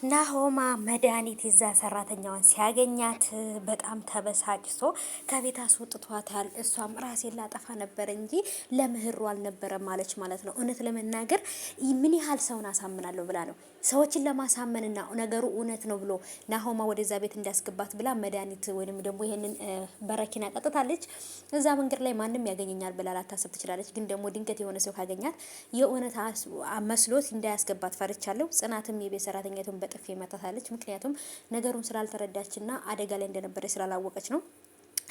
ናሆማ መድኃኒት ይዛ ሰራተኛዋን ሲያገኛት በጣም ተበሳጭቶ ከቤት አስወጥቷታል። እሷም ራሴን ላጠፋ ነበር እንጂ ለምህሩ አልነበረም ማለች ማለት ነው። እውነት ለመናገር ምን ያህል ሰውን አሳምናለሁ ብላ ነው ሰዎችን ለማሳመንና ነገሩ እውነት ነው ብሎ ናሆማ ወደዛ ቤት እንዳስገባት ብላ መድኃኒት ወይንም ደግሞ ይሄንን በረኪና ቀጥታለች። እዛ መንገድ ላይ ማንም ያገኘኛል ብላ ላታስብ ትችላለች። ግን ደግሞ ድንገት የሆነ ሰው ካገኛት የእውነት መስሎት እንዳያስገባት ፈርቻለሁ። ጽናትም የቤት ሰራተኛቱን በጥፊ መታታለች። ምክንያቱም ነገሩን ስላልተረዳችና አደጋ ላይ እንደነበረ ስላላወቀች ነው።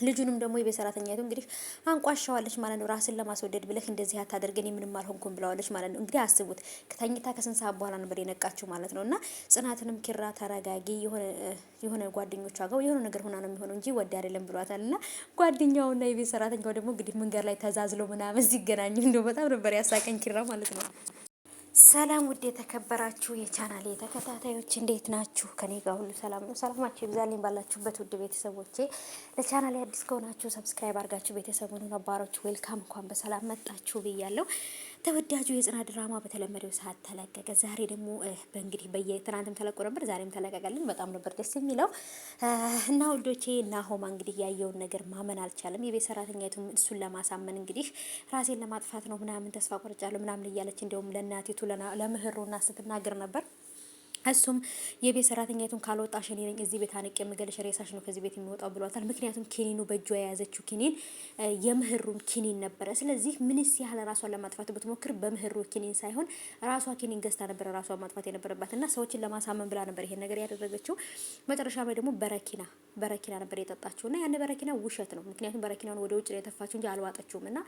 ልጁንም ደግሞ የቤት ሰራተኛቱ እንግዲህ አንቋሻዋለች ማለት ነው። ራስን ለማስወደድ ብለህ እንደዚህ አታደርገን ምንም አልሆንኩም ብለዋለች ማለት ነው። እንግዲህ አስቡት ከተኝታ ከስንት ሰዓት በኋላ ነበር የነቃችው ማለት ነው። እና ጽናትንም ኪራ ተረጋጊ፣ የሆነ ጓደኞቿ ጋር የሆነ ነገር ሆና ነው የሚሆነው እንጂ ወደ አይደለም ብሏታል። እና ጓደኛውና የቤት ሰራተኛው ደግሞ እንግዲህ መንገድ ላይ ተዛዝለው ምናምን ሲገናኙ እንደው በጣም ነበር ያሳቀኝ ኪራ ማለት ነው። ሰላም ውድ የተከበራችሁ የቻናሌ ተከታታዮች እንዴት ናችሁ? ከኔ ጋር ሁሉ ሰላም ነው። ሰላማችሁ ይብዛልኝ ባላችሁበት ውድ ቤተሰቦቼ። ለቻናሌ አዲስ ከሆናችሁ ሰብስክራይብ አድርጋችሁ ቤተሰቡን ነባሮች ዌልካም እንኳን በሰላም መጣችሁ ብያለሁ። ተወዳጁ የጽናት ድራማ በተለመደው ሰዓት ተለቀቀ። ዛሬ ደግሞ በእንግዲህ በየትናንትም ተለቆ ነበር፣ ዛሬም ተለቀቀልን። በጣም ነበር ደስ የሚለው እና ውዶቼ ናሆማ እንግዲህ ያየውን ነገር ማመን አልቻለም። የቤት ሰራተኛቱም እሱን ለማሳመን እንግዲህ ራሴን ለማጥፋት ነው ምናምን ተስፋ ቆርጫለሁ ምናምን እያለች እንደውም ለእናቲቱ ለምህሩና ስትናገር ነበር። እሱም የቤት ሰራተኛቱን ካልወጣሽ እኔ ነኝ እዚህ ቤት አንቄ የምገልሽ፣ ሬሳሽ ነው ከዚህ ቤት የሚወጣው ብሏታል። ምክንያቱም ኪኒኑ በእጇ የያዘችው ኪኒን የምህሩን ኪኒን ነበረ። ስለዚህ ምንስ ያህል ራሷን ለማጥፋት ብትሞክር በምህሩ ኪኒን ሳይሆን ራሷ ኪኒን ገዝታ ነበረ ራሷን ማጥፋት የነበረባት እና ሰዎችን ለማሳመን ብላ ነበር ይሄን ነገር ያደረገችው። መጨረሻ ላይ ደግሞ በረኪና ነበር የጠጣችው እና ያን በረኪና ውሸት ነው። ምክንያቱም በረኪናውን ወደ ውጭ ነው የተፋችው እንጂ አልዋጠችውም። እና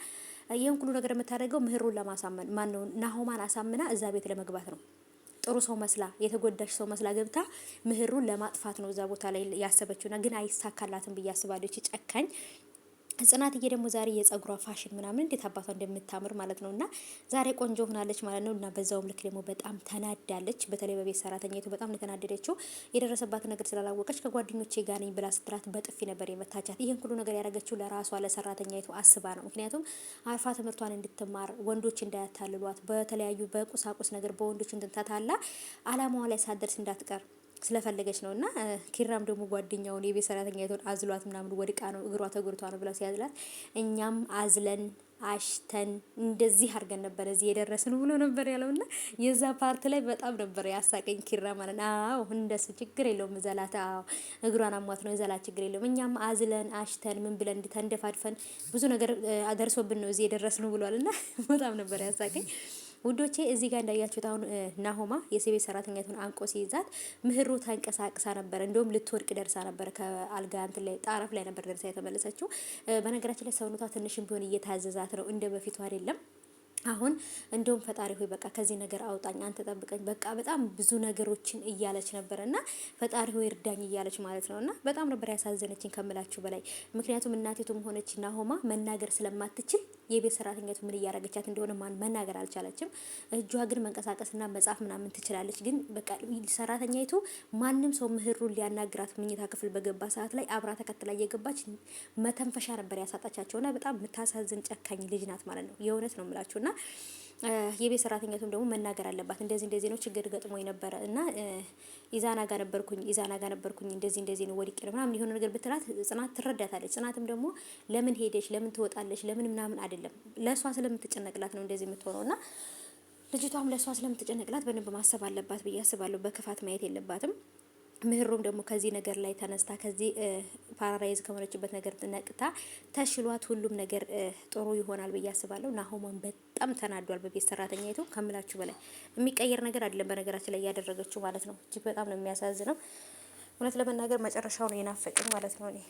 ይሄን ሁሉ ነገር የምታደርገው ምህሩን ለማሳመን ማነው ናሆማን አሳምና እዛ ቤት ለመግባት ነው። ጥሩ ሰው መስላ የተጎዳሽ ሰው መስላ ገብታ ምህሩን ለማጥፋት ነው እዛ ቦታ ላይ ያሰበችውና ግን አይሳካላትም ብዬ አስባለሁ። እቺ ጨካኝ ጽናትዬ ደግሞ ዛሬ የጸጉሯ ፋሽን ምናምን እንዴት አባቷ እንደምታምር ማለት ነው። እና ዛሬ ቆንጆ ሆናለች ማለት ነው። እና በዛውም ልክ ደግሞ በጣም ተናዳለች። በተለይ በቤት ሰራተኛይቱ በጣም የተናደደችው የደረሰባት ነገር ስላላወቀች ከጓደኞቼ ጋር ነኝ ብላ ስትላት በጥፊ ነበር የመታቻት። ይሄን ሁሉ ነገር ያደረገችው ለራሷ ለሰራተኛይቱ አስባ ነው። ምክንያቱም አርፋ ትምህርቷን እንድትማር ወንዶች እንዳያታልሏት በተለያዩ በቁሳቁስ ነገር በወንዶች እንድታታላ አላማዋ ላይ ሳደርስ እንዳትቀር ስለፈለገች ነው። እና ኪራም ደግሞ ጓደኛውን የቤት ሰራተኛይቱን አዝሏት ምናምን ወድቃ ነው እግሯ ተጎድቷ ነው ብላ ሲያዝላት እኛም አዝለን አሽተን እንደዚህ አድርገን ነበር እዚህ የደረስን ብሎ ነበር ያለውና የዛ ፓርት ላይ በጣም ነበር ያሳቀኝ ኪራ ማለት ነው። አዎ እንደሱ ችግር የለውም ዘላት፣ አዎ እግሯን አሟት ነው ዘላት ችግር የለውም። እኛም አዝለን አሽተን ምን ብለን ተንደፋድፈን ብዙ ነገር አደርሶብን ነው እዚህ የደረስን ብሏልና በጣም ነበር ያሳቀኝ። ውዶቼ እዚህ ጋር እንዳያችሁት አሁን ናሆማ የቤት ሰራተኛቱን አንቆ ሲይዛት ምህሩ ተንቀሳቅሳ ነበር። እንደውም ልትወድቅ ደርሳ ነበር። ከአልጋ እንትን ላይ ጣራፍ ላይ ነበር ደርሳ የተመለሰችው። በነገራችን ላይ ሰውነቷ ትንሽም ቢሆን እየታዘዛት ነው፣ እንደ በፊቱ አይደለም። አሁን እንደውም ፈጣሪ ሆይ በቃ ከዚህ ነገር አውጣኝ፣ አንተ ጠብቀኝ፣ በቃ በጣም ብዙ ነገሮችን እያለች ነበር እና ፈጣሪ ሆይ እርዳኝ እያለች ማለት ነው። እና በጣም ነበር ያሳዘነችኝ ከምላችሁ በላይ። ምክንያቱም እናቲቱም ሆነች ናሆማ መናገር ስለማትችል የቤት ሰራተኛቱ ምን እያደረገቻት እንደሆነ መናገር አልቻለችም። እጇ ግን መንቀሳቀስና መጻፍ ምናምን ትችላለች። ግን በቃ ሰራተኛይቱ ማንም ሰው ምህሩን ሊያናግራት መኝታ ክፍል በገባ ሰዓት ላይ አብራ ተከትላ እየገባች መተንፈሻ ነበር ያሳጣቻቸውና በጣም የምታሳዝን ጨካኝ ልጅ ናት ማለት ነው። የእውነት ነው የምላችሁና የቤት ሰራተኛቱም ደግሞ መናገር አለባት። እንደዚህ ነው ችግር ገጥሞ የነበረ እና ኢዛና ጋር ነበርኩኝ እንደዚህ ነው ወድቄ ነው ምናምን የሆነ ነገር ብትላት ጽናት ትረዳታለች። ጽናትም ደግሞ ለምን ሄደሽ ለምን ትወጣለሽ ለምን ምናምን አይደለም ለሷ ስለምትጨነቅላት ነው እንደዚህ የምትሆነው። እና ልጅቷም ለሷ ስለምትጨነቅላት በደንብ ማሰብ አለባት ብዬ አስባለሁ። በክፋት ማየት የለባትም። ምህሩም ደግሞ ከዚህ ነገር ላይ ተነስታ ከዚህ ፓራላይዝ ከሆነችበት ነገር ነቅታ ተሽሏት ሁሉም ነገር ጥሩ ይሆናል ብዬ አስባለሁ። ናሆማን በጣም ተናዷል በቤት ሰራተኛይቱ ከምላችሁ በላይ። የሚቀየር ነገር አይደለም በነገራችን ላይ እያደረገችው ማለት ነው። እጅግ በጣም ነው የሚያሳዝነው። እውነት ለመናገር መጨረሻውን የናፈቀኝ ማለት ነው እኔ